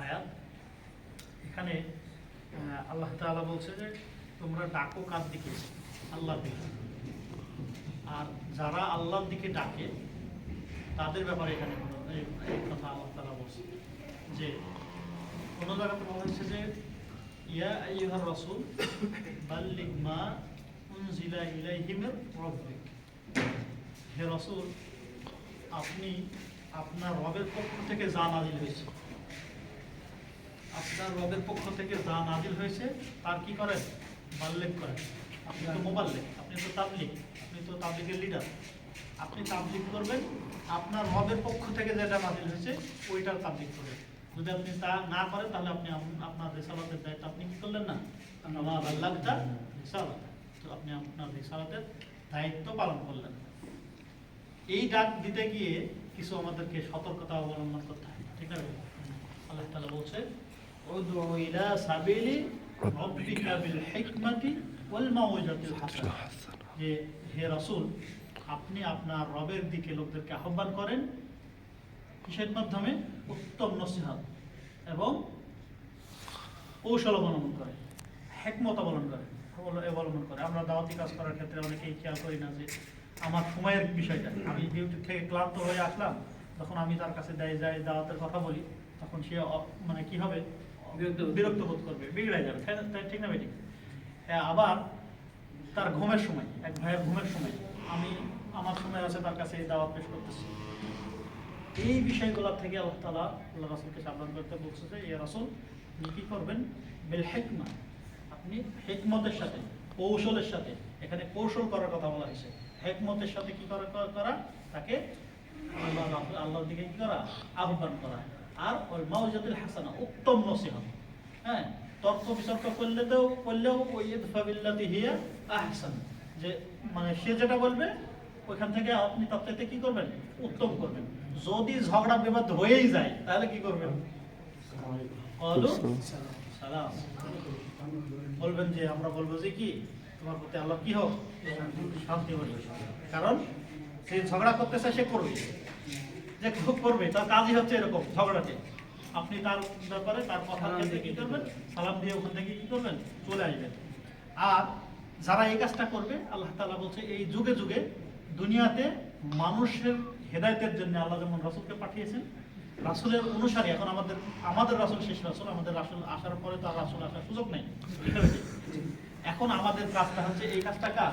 আয়াত। এখানে আল্লাহ তাআলা বলছে যে তোমরা ডাকো কার দিকে? আল্লাহর দিকে। আর যারা আল্লাহর দিকে ডাকে তাদের ব্যাপারে এখানে এই কথা আল্লাহ তাআলা বলছে যে কোনো জায়গাতে বলা হয়েছে যে ইয়া আইয়ুহার রাসূল বাল্লিগ মা উনজিলা ইলাইহি মির রাব্বিক। হে রাসূল, আপনি আপনার রবের পক্ষ থেকে যা নাযিল হয়েছে, আপনার রবের পক্ষ থেকে যা নাযিল হয়েছে তার কি করেন? বাল্লিগ করেন। আপনি তো মুবাল্লিগ, আপনি তো তাবলিগ, আপনি তো তাবলিগের লিডার। আপনি তাবলিগ করবেন, আপনার রবের পক্ষ থেকে যেটা নাযিল হয়েছে ওইটার তাবলিগ করবেন। যদি আপনি তা না করেন তাহলে আপনি আপনার রিসালাতের দায়িত্ব আপনি কি করলেন না? আমা বাল্লাগতা রিসালাত, তো আপনি আপনার রিসালাতের দায়িত্ব পালন করলেন। এই ডাক দিতে গিয়ে কিছু আমাদেরকে সতর্কতা অবলম্বন করতে হয়, ঠিক আছে? আল্লাহ তাআলা বলছে উদউ ইলা সাবিলি রাব্বিকা বিল হিকমাতি ওয়াল মাউইজাতিল হাসানাহ, যে হে রাসূল, আপনি আপনার রবের দিকে লোকদেরকে আহ্বান করেন কিসের মাধ্যমে? উত্তম নসিহত এবং কৌশল অবলম্বন করে, হিকমত অবলম্বন করে। আমরা দাওয়াতি কাজ করার ক্ষেত্রে অনেকেই খেয়াল করি না যে আমার সময়ের বিষয়টা, আমি ডিউটি থেকে ক্লান্ত হয়ে আসলাম, তখন আমি তার কাছে যাই দাওয়াতের কথা বলি, তখন সে মানে কি হবে? বিরক্ত বোধ করবে, বিগড়ে যাবে, তাই ঠিক না বেঠিক? আবার তার ঘুমের সময়, এক ভাইয়ের ঘুমের সময়, আমি আমার সময় আছে তার কাছে এই দাওয়াত পেশ করতেছি। এই বিষয়গুলো থেকে আল্লাহ তাআলা আল্লাহ রাসূলকে সাবধান করতে বলছে যে ইয়া রাসূল, আপনি কি করবেন? বিল হিকমা, আপনি হিকমতের সাথে, কৌশলের সাথে, এখানে কৌশল করার কথা বলা হয়েছে, হিকমতের সাথে কি করা, তাকে আল্লাহর দিকে কি করা? আহ্বান করা। আর ওই মাউইজাতুল হাসানা, উত্তম নসিহত। হ্যাঁ, তর্ক বিতর্ক করলেও ওই ইদফা বিল্লাতি হিয়া আহসান, যে মানে সে যেটা বলবে ওইখান থেকে আপনি তার চাইতে কি করবেন? উত্তম করবেন। যদি ঝগড়া বিবাদ হয়েই যায় তাহলে কি করবেন? সালাম বলবেন, যে আমরা বলবো যে কি তোমার প্রতি আল্লাহ কি হোক, শান্তি বলবে। কারণ সে ঝগড়া করতে চায়, সে করবে, যে করবে, তার কাজই হচ্ছে এরকম ঝগড়াতে। আপনি তার ব্যাপারে তার কথার ক্ষেত্রে কি করবেন? সালাম দিয়ে ওখান থেকে কি করবেন? চলে আসবেন। আর যারা এই কাজটা করবে, আল্লাহ তাআলা বলছে এই যুগে যুগে দুনিয়াতে মানুষের হেদায়েতের জন্য আল্লাহ যেমন রাসূলকে পাঠিয়েছেন, রাসূলের অনুসারী, এখন আমাদের রাসূল শেষ রাসূল, আমাদের রাসূল আসার পরে তো আর রাসূল আসার সুযোগ নেই। এখন আমাদের কাজটা হচ্ছে, এই কাজটা কার?